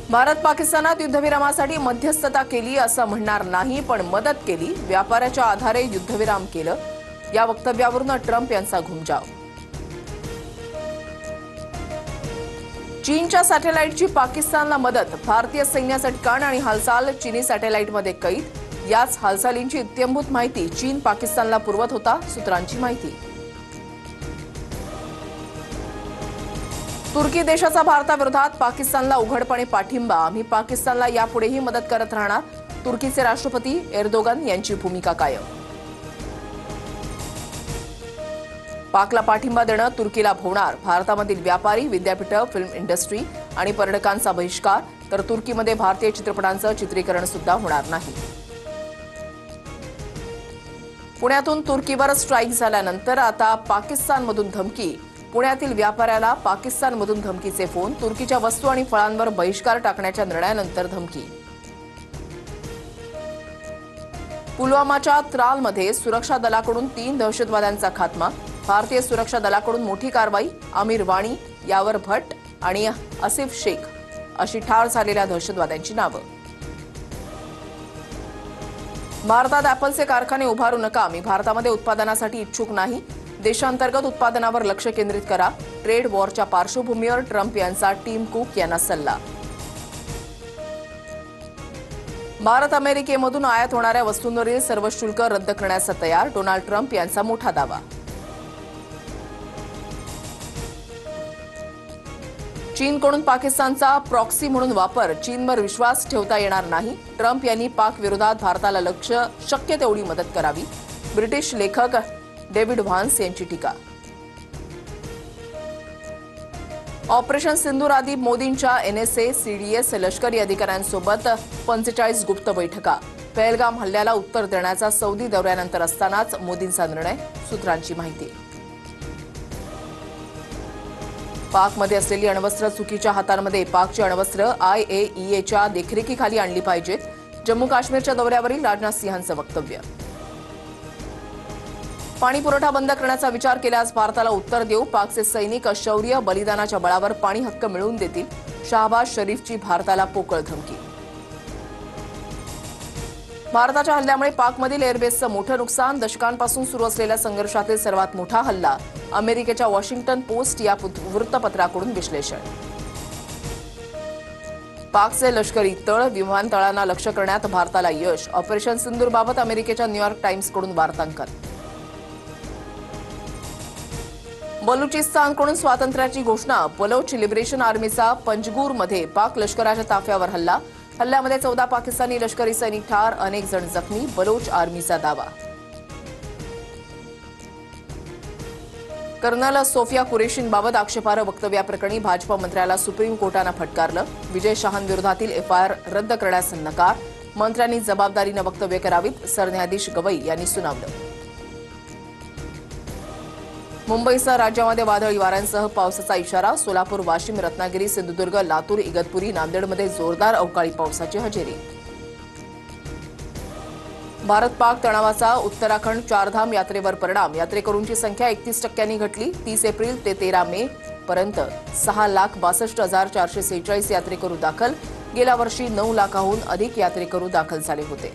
भारत पाकिस्तानात युद्धविरामासाठी मध्यस्थता केली असं म्हणणार नाही, पण मदत केली, व्यापाराच्या आधारे युद्धविराम केलं, या वक्तव्यावरून ट्रम्प यांचा घुमजाव. चीनच्या सॅटेलाइटची पाकिस्तानला मदत, भारतीय सैन्याचं ठिकाण आणि हालचाल चीनी सॅटेलाइटमध्ये कैद. याच हालचालींची इत्यंभूत माहिती चीन पाकिस्तानला पुरवत होता, सूत्रांची माहिती. तुर्की देशाचा भारताविरोधात पाकिस्तानला उघडपणे पाठिंबा, आम्ही पाकिस्तानला यापुढेही मदत करत राहणार, तुर्कीचे राष्ट्रपती एर्दोगन यांची भूमिका कायम. पाकला पाठिंबा देणं तुर्कीला भोवणार, भारतामधील व्यापारी, विद्यापीठं, फिल्म इंडस्ट्री आणि पर्यटकांचा बहिष्कार, तर तुर्कीमध्ये भारतीय चित्रपटांचं चित्रीकरण सुद्धा होणार नाही. पुण्यातून तुर्कीवर स्ट्राईक झाल्यानंतर आता पाकिस्तानमधून धमकी, पुण्यातील व्यापाऱ्याला पाकिस्तानमधून धमकीचे फोन, तुर्कीच्या वस्तू आणि फळांवर बहिष्कार टाकण्याच्या निर्णयानंतर धमकी. पुलवामाच्या त्रालमध्ये सुरक्षा दलाकडून 3 दहशतवाद्यांचा खात्मा, भारतीय सुरक्षा दलाकडून मोठी कारवाई, आमिर वाणी, यावर भट्ट आणि आसिफ शेख अशी ठार झालेल्या दहशतवाद्यांची नावं. भारतात ॲपलचे कारखाने उभारू नका, मी भारतामध्ये उत्पादनासाठी इच्छुक नाही, देशांतर्गत उत्पादनावर लक्ष केंद्रित करा, ट्रेड वॉरच्या पार्श्वभूमीवर ट्रम्प यांचा टीम कुक यांना सल्ला. भारत अमेरिकेमधून आयात होणाऱ्या वस्तूंवरील सर्व शुल्क रद्द करण्यास तयार, डोनाल्ड ट्रम्प यांचा मोठा दावा. चीनकडून पाकिस्तानचा प्रॉक्सी म्हणून वापर, चीनवर विश्वास ठेवता येणार नाही, ट्रम्प यांनी पाक विरोधात भारताला शक्य तेवढी मदत करावी, ब्रिटिश लेखक डेव्हिड व्हान्स यांची टीका. ऑपरेशन सिंदूर आधी मोदींच्या एनएसए, सीडीएस, लष्करी अधिकाऱ्यांसोबत 45 गुप्त बैठका, पहलगाम हल्ल्याला उत्तर देण्याचा सौदी दौऱ्यानंतर असतानाच मोदींचा निर्णय, सूत्रांची माहिती. पाकमध्ये असलेली अण्वस्त्र चुकीच्या हातांमध्ये, पाकची अण्वस्त्र IAEAच्या देखरेखीखाली आणली पाहिजेत, जम्मू काश्मीरच्या दौऱ्यावरील राजनाथ सिंहांचं वक्तव्य. पाणी पुरवठा बंद करण्याचा विचार केल्यास भारताला उत्तर देऊ, पाकचे सैनिक शौर्य बलिदानाच्या बळावर पाणी हक्क मिळवून देतील, शाहबाज शरीफची भारताला पोकळ धमकी. भारताच्या हल्ल्यामुळे पाकमधील एअरबेसचं मोठं नुकसान, दशकांपासून सुरू असलेल्या संघर्षातील सर्वात मोठा हल्ला, अमेरिकेच्या वॉशिंग्टन पोस्ट या वृत्तपत्राकडून विश्लेषण. पाकचे लष्करी तळ, विमानतळांना लक्ष्य करण्यात भारताला यश, ऑपरेशन सिंदूरबाबत अमेरिकेच्या न्यूयॉर्क टाइम्सकडून वार्तांकन. बलुचिस्तानकडून स्वातंत्र्याची घोषणा, बलोच लिबरेशन आर्मीचा पंजगूरमध्ये पाक लष्कराच्या ताफ्यावर हल्ला, हल्ल्यामध्ये 14 पाकिस्तानी लष्करी सैनिक ठार, अनेक जण जखमी, बलोच आर्मीचा दावा. कर्नल सोफिया कुरेशींबाबत आक्षेपार्ह वक्तव्याप्रकरणी भाजप मंत्र्याला सुप्रीम कोर्टानं फटकारलं, विजय शहांविरोधातील FIR रद्द करण्यास नकार, मंत्र्यांनी जबाबदारीनं वक्तव्य करावीत, सरन्यायाधीश गवई यांनी सुनावलं. मुंबईसह राज्यामध्ये वादळी वाऱ्यांसह पावसाचा इशारा, सोलापूर, वाशिम, रत्नागिरी, सिंधुदुर्ग, लातूर, इगतपुरी, नांदेडमध्ये जोरदार अवकाळी पावसाची हजेरी. भारत पाक तणावाचा उत्तराखंड चारधाम यात्रेवर परिणाम, यात्रेकरूंची संख्या 31% घटली, 30 एप्रिल ते 13 मे पर्यंत 6,62,446 यात्रेकरू दाखल, गेल्या वर्षी 9 लाखाहून अधिक यात्रेकरू दाखल झाले होते.